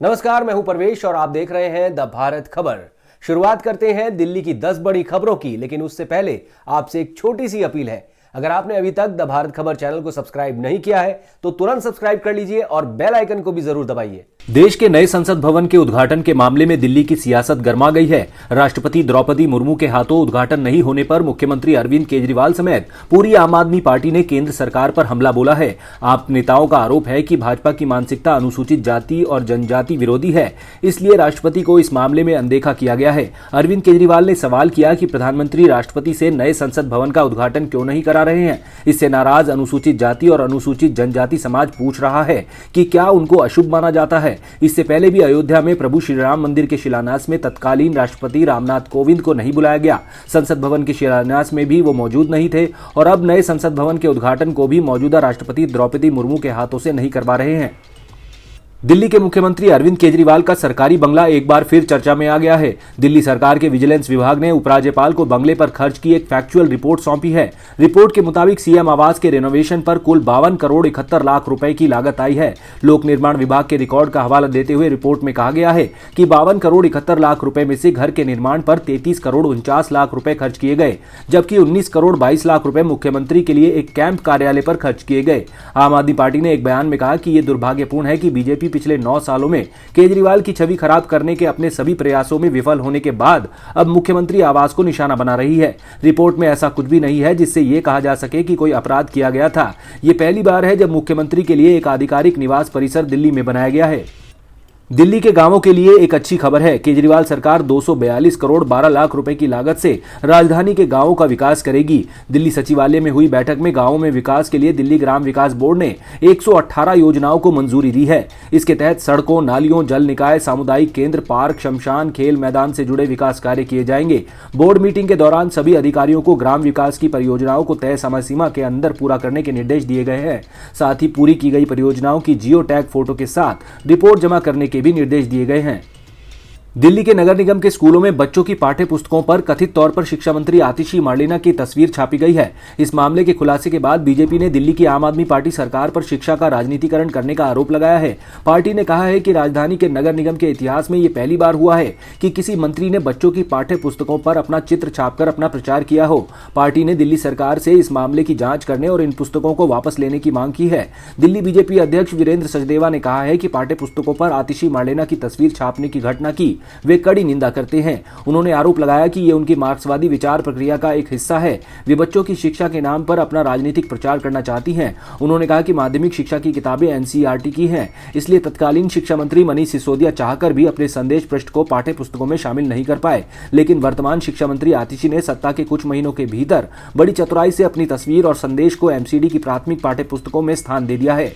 नमस्कार, मैं हूं परवेश और आप देख रहे हैं द भारत खबर। शुरुआत करते हैं दिल्ली की 10 बड़ी खबरों की, लेकिन उससे पहले आपसे एक छोटी सी अपील है। अगर आपने अभी तक द भारत खबर चैनल को सब्सक्राइब नहीं किया है तो तुरंत सब्सक्राइब कर लीजिए और बेल आइकन को भी जरूर दबाइए। देश के नए संसद भवन के उद्घाटन के मामले में दिल्ली की सियासत गर्मा गई है। राष्ट्रपति द्रौपदी मुर्मू के हाथों उद्घाटन नहीं होने पर मुख्यमंत्री अरविंद केजरीवाल समेत पूरी आम आदमी पार्टी ने केंद्र सरकार पर हमला बोला है। आप नेताओं का आरोप है कि भाजपा की मानसिकता अनुसूचित जाति और जनजाति विरोधी है, इसलिए राष्ट्रपति को इस मामले में अनदेखा किया गया है। अरविंद केजरीवाल ने सवाल किया कि प्रधानमंत्री राष्ट्रपति से नए संसद भवन का उद्घाटन क्यों नहीं करा रहे हैं। इससे नाराज अनुसूचित जाति और अनुसूचित जनजाति समाज पूछ रहा है कि क्या उनको अशुभ माना जाता है। इससे पहले भी अयोध्या में प्रभु श्री राम मंदिर के शिलान्यास में तत्कालीन राष्ट्रपति रामनाथ कोविंद को नहीं बुलाया गया। संसद भवन के शिलान्यास में भी वो मौजूद नहीं थे और अब नए संसद भवन के उद्घाटन को भी मौजूदा राष्ट्रपति द्रौपदी मुर्मू के हाथों से नहीं करवा रहे हैं। दिल्ली के मुख्यमंत्री अरविंद केजरीवाल का सरकारी बंगला एक बार फिर चर्चा में आ गया है। दिल्ली सरकार के विजिलेंस विभाग ने उपराज्यपाल को बंगले पर खर्च की एक फैक्चुअल रिपोर्ट सौंपी है। रिपोर्ट के मुताबिक सीएम आवास के रेनोवेशन पर कुल 52 करोड़ 71 लाख रुपए की लागत आई है। लोक निर्माण विभाग के रिकॉर्ड का हवाला देते हुए रिपोर्ट में कहा गया है कि 52 करोड़ 71 लाख रुपए में से घर के निर्माण पर 33 करोड़ 49 लाख रुपए खर्च किए गए, जबकि 19 करोड़ 22 लाख रुपए मुख्यमंत्री के लिए एक कैंप कार्यालय पर खर्च किए गए। आम आदमी पार्टी ने एक बयान में कहा कि यह दुर्भाग्यपूर्ण है कि बीजेपी पिछले 9 सालों में केजरीवाल की छवि खराब करने के अपने सभी प्रयासों में विफल होने के बाद अब मुख्यमंत्री आवास को निशाना बना रही है। रिपोर्ट में ऐसा कुछ भी नहीं है जिससे यह कहा जा सके कि कोई अपराध किया गया था। यह पहली बार है जब मुख्यमंत्री के लिए एक आधिकारिक निवास परिसर दिल्ली में बनाया गया है। दिल्ली के गांवों के लिए एक अच्छी खबर है। केजरीवाल सरकार 242 करोड़ 12 लाख रुपए की लागत से राजधानी के गांवों का विकास करेगी। दिल्ली सचिवालय में हुई बैठक में गांवों में विकास के लिए दिल्ली ग्राम विकास बोर्ड ने 118 योजनाओं को मंजूरी दी है। इसके तहत सड़कों, नालियों, जल निकाय, सामुदायिक केंद्र, पार्क, शमशान, खेल मैदान से जुड़े विकास कार्य किए जाएंगे। बोर्ड मीटिंग के दौरान सभी अधिकारियों को ग्राम विकास की परियोजनाओं को तय समय सीमा के अंदर पूरा करने के निर्देश दिए गए हैं। साथ ही पूरी की गई परियोजनाओं की जियो टैग फोटो के साथ रिपोर्ट जमा करने के भी निर्देश दिए गए हैं। दिल्ली के नगर निगम के स्कूलों में बच्चों की पाठ्य पुस्तकों पर कथित तौर पर शिक्षा मंत्री आतिशी मार्लेना की तस्वीर छापी गई है। इस मामले के खुलासे के बाद बीजेपी ने दिल्ली की आम आदमी पार्टी सरकार पर शिक्षा का राजनीतिकरण करने का आरोप लगाया है। पार्टी ने कहा है कि राजधानी के नगर निगम के इतिहास में यह पहली बार हुआ है कि किसी मंत्री ने बच्चों की पाठ्य पुस्तकों पर अपना चित्र छापकर अपना प्रचार किया हो। पार्टी ने दिल्ली सरकार से इस मामले की जांच करने और इन पुस्तकों को वापस लेने की मांग की है। दिल्ली बीजेपी अध्यक्ष वीरेंद्र सचदेवा ने कहा है कि पाठ्य पुस्तकों पर आतिशी मार्लेना की तस्वीर छापने की घटना की वे कड़ी निंदा करते हैं। उन्होंने आरोप लगाया कि ये उनकी मार्क्सवादी विचार प्रक्रिया का एक हिस्सा है। वे बच्चों की शिक्षा के नाम पर अपना राजनीतिक प्रचार करना चाहती हैं। उन्होंने कहा कि माध्यमिक शिक्षा की किताबें एनसीईआरटी की हैं, इसलिए तत्कालीन शिक्षा मंत्री मनीष सिसोदिया चाहकर भी अपने संदेश पृष्ठ को पाठ्य पुस्तकों में शामिल नहीं कर पाए। लेकिन वर्तमान शिक्षा मंत्री आतिशी ने सत्ता के कुछ महीनों के भीतर बड़ी चतुराई से अपनी तस्वीर और संदेश को एमसीडी की प्राथमिक पाठ्य पुस्तकों में स्थान दे दिया है।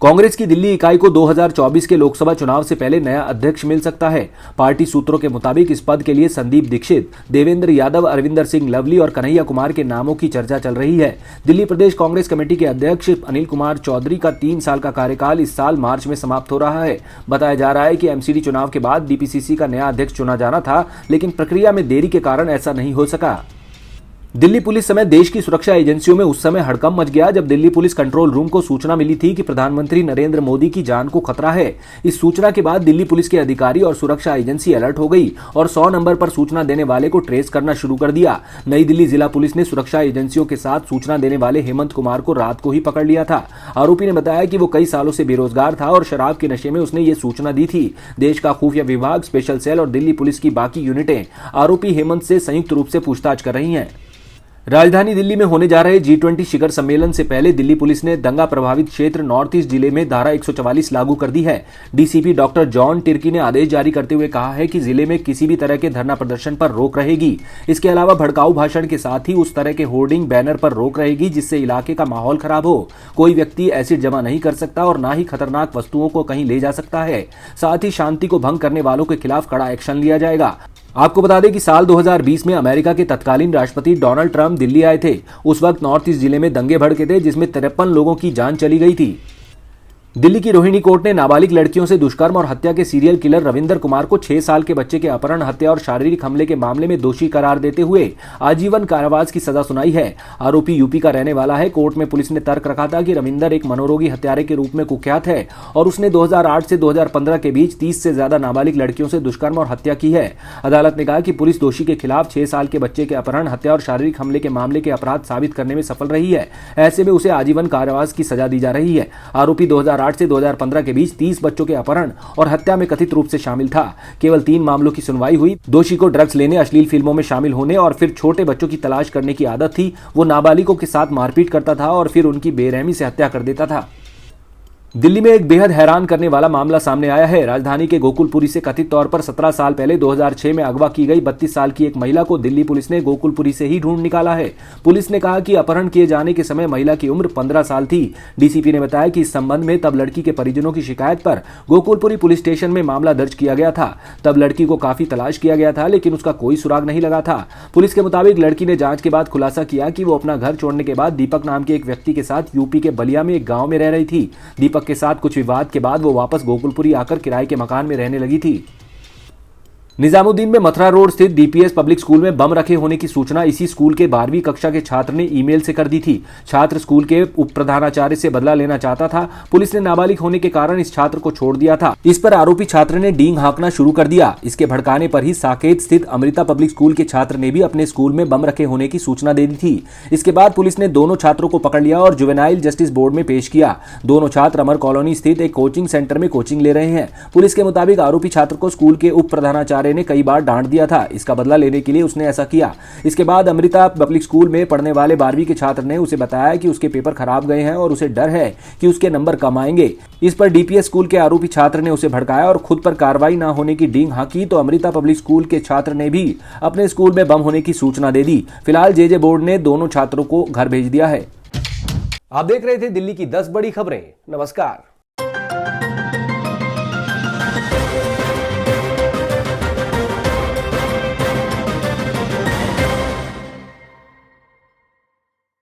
कांग्रेस की दिल्ली इकाई को 2024 के लोकसभा चुनाव से पहले नया अध्यक्ष मिल सकता है। पार्टी सूत्रों के मुताबिक इस पद के लिए संदीप दीक्षित, देवेंद्र यादव, अरविंदर सिंह लवली और कन्हैया कुमार के नामों की चर्चा चल रही है। दिल्ली प्रदेश कांग्रेस कमेटी के अध्यक्ष अनिल कुमार चौधरी का 3 साल का कार्यकाल इस साल मार्च में समाप्त हो रहा है। बताया जा रहा है कि एमसीडी चुनाव के बाद डीपीसीसी का नया अध्यक्ष चुना जाना था, लेकिन प्रक्रिया में देरी के कारण ऐसा नहीं हो सका। दिल्ली पुलिस समेत देश की सुरक्षा एजेंसियों में उस समय हड़कंप मच गया जब दिल्ली पुलिस कंट्रोल रूम को सूचना मिली थी कि प्रधानमंत्री नरेंद्र मोदी की जान को खतरा है। इस सूचना के बाद दिल्ली पुलिस के अधिकारी और सुरक्षा एजेंसी अलर्ट हो गई और 100 नंबर पर सूचना देने वाले को ट्रेस करना शुरू कर दिया। नई दिल्ली जिला पुलिस ने सुरक्षा एजेंसियों के साथ सूचना देने वाले हेमंत कुमार को रात को ही पकड़ लिया था। आरोपी ने बताया कि वो कई सालों से बेरोजगार था और शराब के नशे में उसने ये सूचना दी थी। देश का खुफिया विभाग, स्पेशल सेल और दिल्ली पुलिस की बाकी यूनिटें आरोपी हेमंत से संयुक्त रूप से पूछताछ कर रही हैं। राजधानी दिल्ली में होने जा रहे G20 शिखर सम्मेलन से पहले दिल्ली पुलिस ने दंगा प्रभावित क्षेत्र नॉर्थ ईस्ट जिले में धारा 144 लागू कर दी है। डीसीपी डॉक्टर जॉन टिर्की ने आदेश जारी करते हुए कहा है कि जिले में किसी भी तरह के धरना प्रदर्शन पर रोक रहेगी। इसके अलावा भड़काऊ भाषण के साथ ही उस तरह के होर्डिंग, बैनर पर रोक रहेगी जिससे इलाके का माहौल खराब हो। कोई व्यक्ति एसिड जमा नहीं कर सकता और न ही खतरनाक वस्तुओं को कहीं ले जा सकता है। साथ ही शांति को भंग करने वालों के खिलाफ कड़ा एक्शन लिया जाएगा। आपको बता दें कि साल 2020 में अमेरिका के तत्कालीन राष्ट्रपति डोनाल्ड ट्रंप दिल्ली आए थे। उस वक्त नॉर्थ ईस्ट जिले में दंगे भड़के थे जिसमें 53 लोगों की जान चली गई थी। दिल्ली की रोहिणी कोर्ट ने नाबालिग लड़कियों से दुष्कर्म और हत्या के सीरियल किलर रविंदर कुमार को 6 साल के बच्चे के अपहरण, हत्या और शारीरिक हमले के मामले में दोषी करार देते हुए आजीवन कारावास की सजा सुनाई है। आरोपी यूपी का रहने वाला है। कोर्ट में पुलिस ने तर्क रखा था कि रविंदर एक मनोरोगी हत्यारे के रूप में कुख्यात है और उसने 2008 से 2015 के बीच 30 से ज्यादा नाबालिग लड़कियों से दुष्कर्म और हत्या की है। अदालत ने कहा कि पुलिस दोषी के खिलाफ 6 साल के बच्चे के अपहरण, हत्या और शारीरिक हमले के मामले के अपराध साबित करने में सफल रही है। ऐसे में उसे आजीवन कारावास की सजा दी जा रही है। आरोपी 2008 से 2015 के बीच 30 बच्चों के अपहरण और हत्या में कथित रूप से शामिल था। केवल 3 मामलों की सुनवाई हुई। दोषी को ड्रग्स लेने, अश्लील फिल्मों में शामिल होने और फिर छोटे बच्चों की तलाश करने की आदत थी। वो नाबालिगों के साथ मारपीट करता था और फिर उनकी बेरहमी से हत्या कर देता था। दिल्ली में एक बेहद हैरान करने वाला मामला सामने आया है। राजधानी के गोकुलपुरी से कथित तौर पर 17 साल पहले 2006 में अगवा की गई 32 साल की एक महिला को दिल्ली पुलिस ने गोकुलपुरी से ही ढूंढ निकाला है। पुलिस ने कहा कि अपहरण किए जाने के समय महिला की उम्र 15 साल थी। डीसीपी ने बताया कि इस संबंध में तब लड़की के परिजनों की शिकायत पर गोकुलपुरी पुलिस स्टेशन में मामला दर्ज किया गया था। तब लड़की को काफी तलाश किया गया था, लेकिन उसका कोई सुराग नहीं लगा था। पुलिस के मुताबिक लड़की ने जांच के बाद खुलासा किया कि वो अपना घर छोड़ने के बाद दीपक नाम के एक व्यक्ति के साथ यूपी के बलिया में एक गांव में रह रही थी। दीपक के साथ कुछ विवाद के बाद वो वापस गोकुलपुरी आकर किराए के मकान में रहने लगी थी। निजामुद्दीन में मथुरा रोड स्थित डीपीएस पब्लिक स्कूल में बम रखे होने की सूचना इसी स्कूल के 12वीं कक्षा के छात्र ने ईमेल से कर दी थी। छात्र स्कूल के उप प्रधानाचार्य से बदला लेना चाहता था। पुलिस ने नाबालिग होने के कारण इस छात्र को छोड़ दिया था। इस पर आरोपी छात्र ने डींग हाँकना शुरू कर दिया। इसके भड़काने पर ही साकेत स्थित अमृता पब्लिक स्कूल के छात्र ने भी अपने स्कूल में बम रखे होने की सूचना दे दी थी। इसके बाद पुलिस ने दोनों छात्रों को पकड़ लिया और जुवेनाइल जस्टिस बोर्ड में पेश किया। दोनों छात्र अमर कॉलोनी स्थित एक कोचिंग सेंटर में कोचिंग ले रहे हैं। पुलिस के मुताबिक आरोपी छात्र को स्कूल के उप प्रधानाचार्य ने कई बार डांट दिया था। इसका बदला लेने के लिए उसने ऐसा किया। इसके बाद अमृता पब्लिक स्कूल में पढ़ने वाले 12वीं के छात्र ने उसे बताया कि उसके पेपर खराब गए हैं और उसे डर है कि उसके नंबर कम आएंगे। इस पर डीपीएस स्कूल के आरोपी छात्र ने उसे भड़काया और खुद पर कार्रवाई न होने की डींग हाँकी तो अमृता पब्लिक स्कूल के छात्र ने भी अपने स्कूल में बम होने की सूचना दे दी। फिलहाल जेजे बोर्ड ने दोनों छात्रों को घर भेज दिया है। आप देख रहे थे दिल्ली की 10 बड़ी खबरें। नमस्कार।